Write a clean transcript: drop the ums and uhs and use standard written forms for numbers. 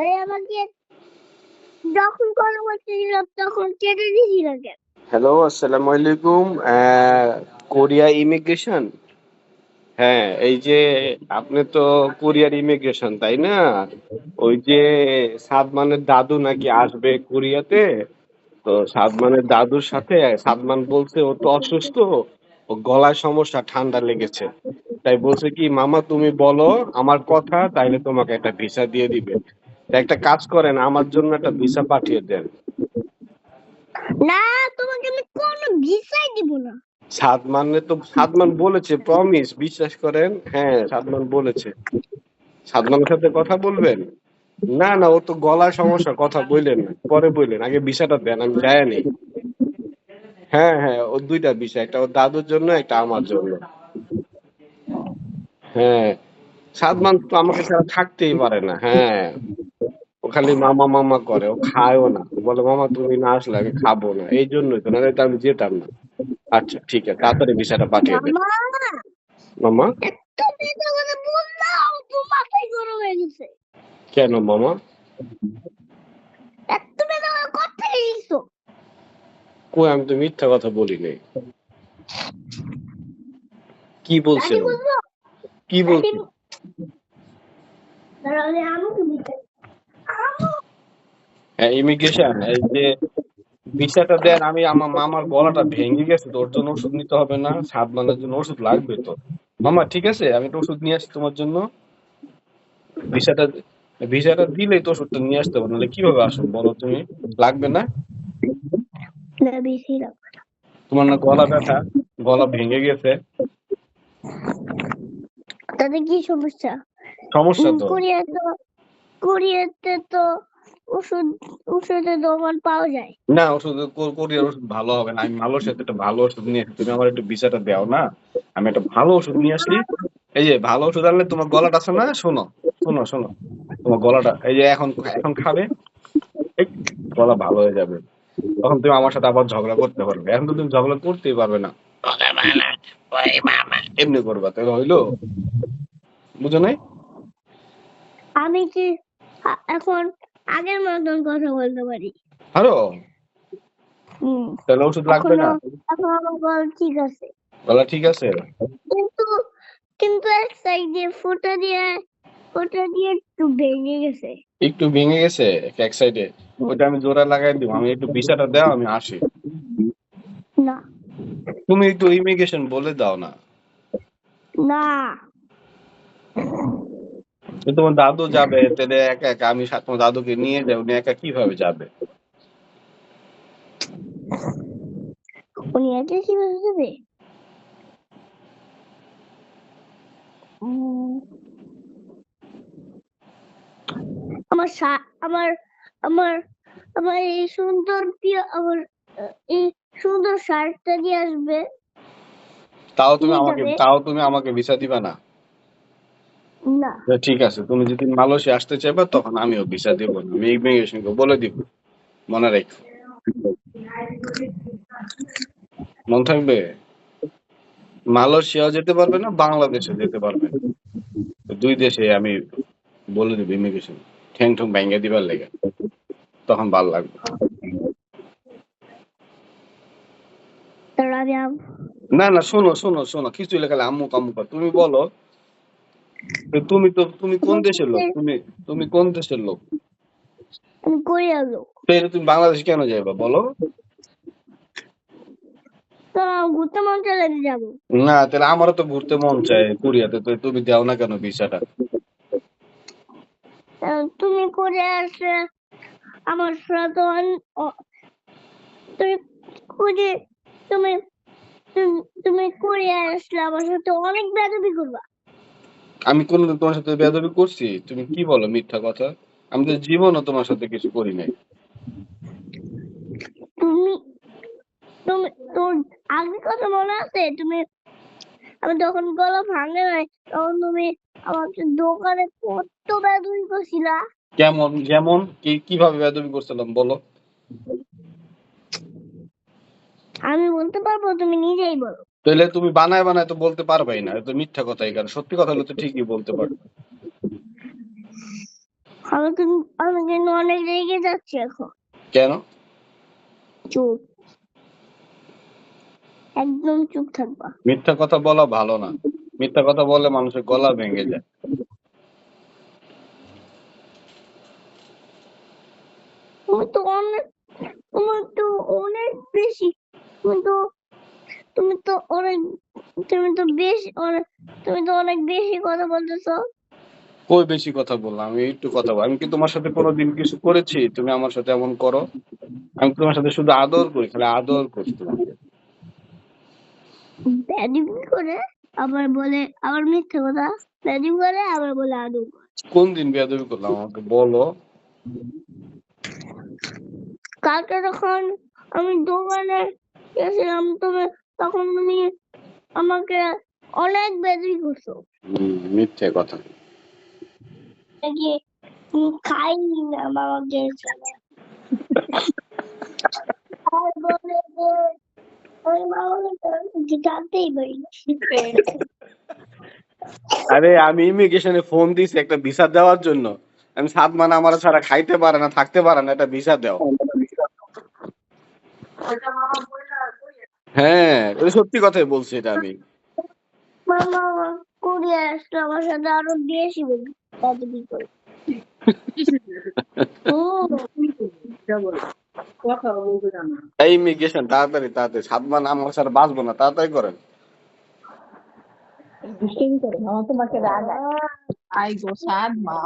এই আমাকে যখন কল করছিল তখন কেটে দিছিল কেন? হ্যালো, আসসালামু আলাইকুম। Korea immigration. হ্যাঁ, এই যে আপনি তো কোরিয়ার ইমিগ্রেশন, তাই না? ওই যে সাদমানের দাদু নাকি আসবে কোরিয়াতে। তো সাদমানের দাদুর সাথে সাদমান বলছে ও তো অসুস্থ, ও গলায় সমস্যা, ঠান্ডা লেগেছে। তাই বলছে কি, মামা তুমি বলো আমার কথা, তাইলে তোমাকে একটা ভিসা দিয়ে দিবে। তা একটা কাজ করেন, আমার জন্য একটা ভিসা পাঠিয়ে দেন। না, তোমাকে আমি কোনো ভিসাই দিব না। সাদমান বলেছে, প্রমিস, বিশ্বাস করেন। হ্যাঁ, সাদমান বলেছে। সাদমানের সাথে কথা বলবেন? না না, ও তো গলার সমস্যা, কথা বললেন না, পরে বললেন, আগে ভিসাটা দেন, আমি যাইনি। হ্যাঁ হ্যাঁ, ও দুইটা ভিসা, একটা ওর দাদুর জন্য, একটা আমার জন্য। হ্যাঁ, সাদমান তো আমাকে ছাড়া থাকতেই পারে না। হ্যাঁ, ও খালি মামা মামা করে, ও খায়ও না, ও বলে মামা তুমি না আসলে আমি খাবো না, এই জন্যই তো, নাহলে তো আমি যেতাম না। আচ্ছা ঠিক আছে, তাড়াতাড়ি ভিসাটা পাঠিয়ে দেন। মামা, মামা? এত বেশি করে বললাম তো মাথায় গরম হয়ে গেছে। কেন মামা? এত বেশি করে কথা গেছো। কই, আমি তো মিথ্যা কথা বলি নাই। কি লাঠি বলছিলাম? বলবো? কি লাঠি বলছি? তাহলে আমাকে দিতে। হ্যাঁ, ইমিগ্রেশন, এই যে ভিসাটা দেন। আমি আমার মামার গলাটা ভেঙে গেছে, তো ওর জন্য ওষুধ নিতে হবে না? সাদমানের জন্য ওষুধ লাগবে তো। মামা ঠিক আছে, আমি তো ওষুধ নিয়ে আসি তোমার জন্য। ভিসাটা ভিসাটা দিলেই তো ওষুধটা নিয়ে আসতে হবে, নাহলে কিভাবে আসুন বলো তুমি? লাগবে না? না, বেশি লাগবে। তোমার না গলা ব্যথা, গলা ভেঙে গেছে? তাতে কি সমস্যা? সমস্যা তো। কোরিয়াতে তো ওষুধ ওষুধের দোকান পাওয়া যায়। না, ওষুধ কোরিয়ার ওষুধ ভালো হবে না। আমি মালয়েশিয়াতে একটা ভালো ওষুধ নিয়ে আসি, তুমি আমার একটু ভিসাটা দাও না। আমি একটা ভালো ওষুধ নিয়ে আসি। এই যে ভালো ওষুধ আনলে তোমার গলাটা আছে না, শোনো শোনো শোনো, তোমার গলাটা এই যে এখন এখন খাবে, এই গলা ভালো হয়ে যাবে। তখন তুমি আমার সাথে আবার ঝগড়া করতে পারবে, এখন তো তুমি ঝগড়া করতেই পারবে না। এমনি করবা, তাই হইলো? বুঝো নাই? আমি কি এখন আগের মতন কথা বলতে পারি? আরো? হুম। তাহলে ওষুধ লাগবে এখনো না? এখন আমার গলা ঠিক আছে। গলা ঠিক আছে? কিন্তু কিন্তু এক সাইডে ফোঁটা দিয়ে একটু ভেঙে গেছে। একটু ভেঙে গেছে এক সাইডে? ওইটা আমি জোড়া লাগাই দিব, আমি একটু ভিসাটা দাও, আমি আসি। না, তুমি একটু ইমিগ্রেশন বলে দাও না। না, তো তোমার দাদু যাবে, তাহলে একা একা আমি তোমার দাদুকে নিয়ে যাবো, উনি একা কিভাবে যাবে? উনি এটা কিভাবে দেবে? উম, আমার আমার আমার আমার এই সুন্দর প্রিয় আমার এই সুন্দর শার্টটা দিয়ে আসবে, নিয়ে যাবে। তাও তুমি আমাকে ভিসা দিবা না? না, ঠিক আছে, তুমি যদি মালয়েশিয়া আসতে চাইবা তখন আমিও ভিসা দিব না, আমি ইমিগ্রেশনকে বলে দিব। মনে রাখো, মন থাকবে। মালয়েশিয়াও যেতে পারবে না, বাংলাদেশে যেতে পারবে না। তো দুই দেশে আমি বলে দিব ইমিগ্রেশন, ঠ্যাং ঠুং ভেঙে দিবার লেগে, তখন ভাল লাগবে। তাহলে আমি না না, শোনো শোনো শোনো, কিছু লেখালে আম্মু কাম্মু কর। তুমি বলো, তুমি কোন দেশের লোক? তুমি কোন দেশের লোক? আমি কোরিয়ার লোক। তাহলে তুমি বাংলাদেশ কেন যাইবা বলো? তো ঘুরতে মন চাইলে যাবো। না, তাহলে আমারও তো ঘুরতে মন চায় কোরিয়াতে, তো তুমি দাও না কেন ভিসাটা? তুমি কোরিয়া আসলে আমার সাথে তুমি কোরিয়া তুমি তুমি কোরিয়া আসলে আমার সাথে অনেক বেয়াদবি করবা। আমি কোনোদিন তোমার সাথে বেয়াদবি করছি? তুমি কি বলো মিথ্যা কথা? আমি তো জীবনও তোমার সাথে কিছু করি নাই। তুমি তুমি তোর আগের কথা মনে আছে? আমি যখন গলা ভাঙে নাই তখন তুমি আমাকে দোকানে কত বেয়াদবি করছিলা। কেমন যেমন কিভাবে বেয়াদবি করছিলাম বলো? আমি বলতে পারবো, তুমি নিজেই বলো। তাহলে তুমি বানায় বানায় তো বলতে পারবেই না, এটা তো মিথ্যা কথাই, কারণ সত্যি কথা হলে তো ঠিকই বলতে পারো। আমি কিন্তু অনেক রেগে যাচ্ছি এখন। কেন? চুপ, একদম চুপ থাকবা। মিথ্যা কথা বলা ভালো না। মিথ্যা কথা বললে মানুষের গলা ভেঙে যায়। তুমি তো অনেক তুমি তো অনেক বেশি তুমি তো তুমি তো অনেক তুমি তো বেশি অনেক তুমি তো অনেক বেশি কথা বলতেছো। কই বেশি কথা বললাম? আমি একটু কথা বল। আমি কি তোমার সাথে কোনোদিন কিছু করেছি তুমি আমার সাথে এমন করো? আমি তোমার সাথে শুধু আদর করি, খালি আদর করি তোমাকে। বেয়াদবি করে আবার বলে আবার মিথ্যে কথা, বেয়াদবি করে আবার বলে আদু। কোন দিন বেয়াদবি করলাম আমাকে বলো? কালকে যখন আমি দোকানে গেছিলাম তখন তুমি আমাকে অনেক বেয়াদবি করছো। মিথ্যে কথা। নাকি খাইনি না বাবাকে আর বলে যে আমি বাবাকে জানতেই পারি না। আরে আমি ইমিগ্রেশনে ফোন দিছি একটা ভিসা দেওয়ার জন্য। আমি 7 মাস আমার ছাড়া খাইতে পারে না, থাকতে পারে না, একটা ভিসা দাও। হ্যাঁ, এটা সত্যি কথাই বলছি এটা আমি। মামা কোরিয়া আসলো আমার সাথে আরো বেশি বেয়াদবি করে। এই ইমিগ্রেশন তাড়াতাড়ি তাড়াতাড়ি 7 মাস আমার ছাড়া বাঁচবো না, তাড়াতাড়ি করেন। দুষ্টামি করে মামা তোমাকে রাগ আই গো সাদ মা